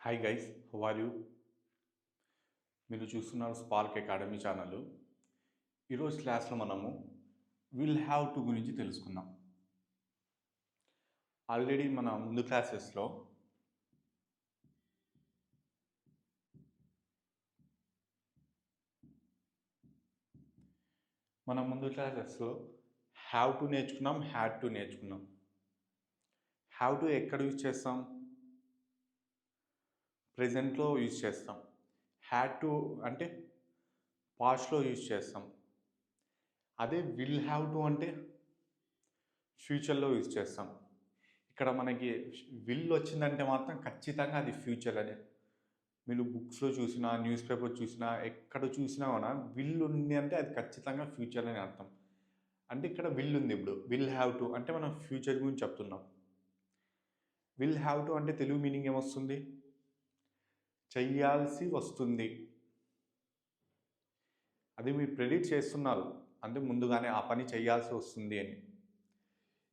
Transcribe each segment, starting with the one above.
Hi guys, how are you? మీరు చూస్తున్నారు spark academy channel. ఈరోజు క్లాస్లో మనము విల్ హ్యావ్ టు గురించి తెలుసుకుందాం. ఆల్రెడీ మన ముందు క్లాసెస్లో హ్యావ్ టు నేర్చుకున్నాం, హ్యాడ్ టు నేర్చుకున్నాం. హ్యావ్ టు ఎక్కడ యూజ్ చేస్తాం? ప్రెజెంట్లో యూజ్ చేస్తాం. హ్యాడ్ టు అంటే పాస్ట్లో యూజ్ చేస్తాం. అదే విల్ హ్యావ్ టు అంటే ఫ్యూచర్లో యూజ్ చేస్తాం. ఇక్కడ మనకి విల్ వచ్చిందంటే మాత్రం ఖచ్చితంగా అది ఫ్యూచర్ అనే. మీరు బుక్స్లో చూసినా, న్యూస్ పేపర్ చూసినా, ఎక్కడ చూసినా కూడా విల్ ఉంది అంటే అది ఖచ్చితంగా ఫ్యూచర్ అని అర్థం. అంటే ఇక్కడ విల్ ఉంది. ఇప్పుడు విల్ హ్యావ్ టు అంటే మనం ఫ్యూచర్ గురించి చెప్తున్నాం. విల్ హ్యావ్ టు అంటే తెలుగు మీనింగ్ ఏమొస్తుంది? చెయ్యాల్సి వస్తుంది. అది మీరు ప్రెడిక్ట్ చేస్తున్నారు, అంటే ముందుగానే ఆ పని చేయాల్సి వస్తుంది అని.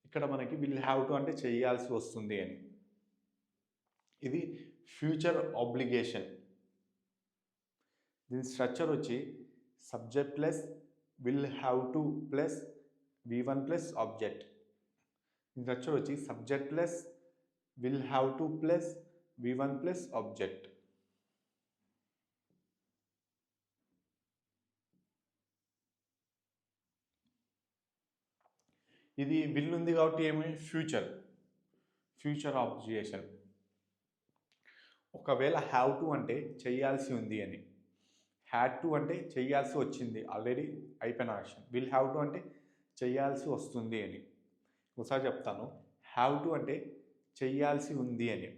ఇక్కడ మనకి విల్ హ్యావ్ టు అంటే చేయాల్సి వస్తుంది అని. ఇది ఫ్యూచర్ ఆబ్లిగేషన్. దీని స్ట్రక్చర్ వచ్చి subject plus will have to plus V1 plus object. దీని స్ట్రక్చర్ వచ్చి subject plus will have to plus V1 plus object. ఇది విల్ ఉంది కాబట్టి ఏమి ఫ్యూచర్ ఆబ్లిగేషన్. ఒకవేళ హ్యావ్ టు అంటే చేయాల్సి ఉంది అని, హ్యాడ్ టు అంటే చేయాల్సి వచ్చింది, ఆల్రెడీ అయిపోయిన యాక్షన్. విల్ హ్యావ్ టు అంటే చేయాల్సి వస్తుంది అని. ఒకసారి చెప్తాను. హ్యావ్ టు అంటే చేయాల్సి ఉంది అని,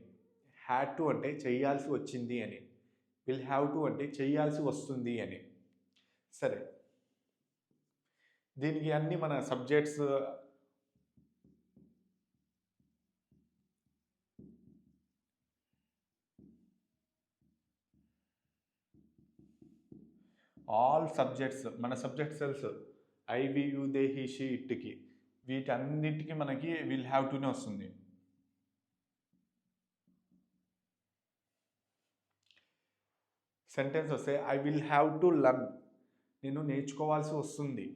హ్యాడ్ టు అంటే చేయాల్సి వచ్చింది అని, విల్ హ్యావ్ టు అంటే చేయాల్సి వస్తుంది అని. సరే, దీనికి అన్ని మన సబ్జెక్ట్స్ ఆల్ సబ్జెక్ట్స్ మన subject cells I we you they he she ఇట్కి, వీటన్నిటికీ మనకి విల్ హ్యావ్ టునే వస్తుంది. సెంటెన్స్ వస్తే I will have to learn, నేను నేర్చుకోవాల్సి వస్తుంది.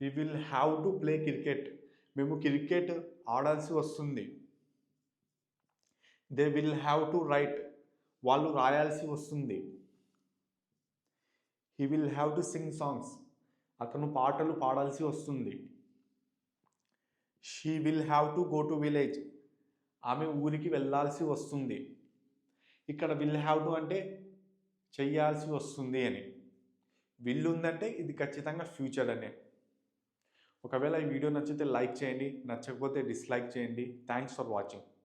We will have to play cricket, మేము క్రికెట్ ఆడాల్సి వస్తుంది. They will have to write, వాళ్ళు రాయాల్సి వస్తుంది. He will have to sing songs, అతను పాటలు పాడాల్సి వస్తుంది. She will have to go to village, ఆమె ఊరికి వెళ్ళాల్సి వస్తుంది. ఇక్కడ విల్ హ్యావ్ టు అంటే చెయ్యాల్సి వస్తుంది అని. విల్ ఉందంటే ఇది ఖచ్చితంగా ఫ్యూచర్ అనే. ఒకవేళ ఈ వీడియో నచ్చితే లైక్ చేయండి, నచ్చకపోతే డిస్లైక్ చేయండి. Thanks for watching.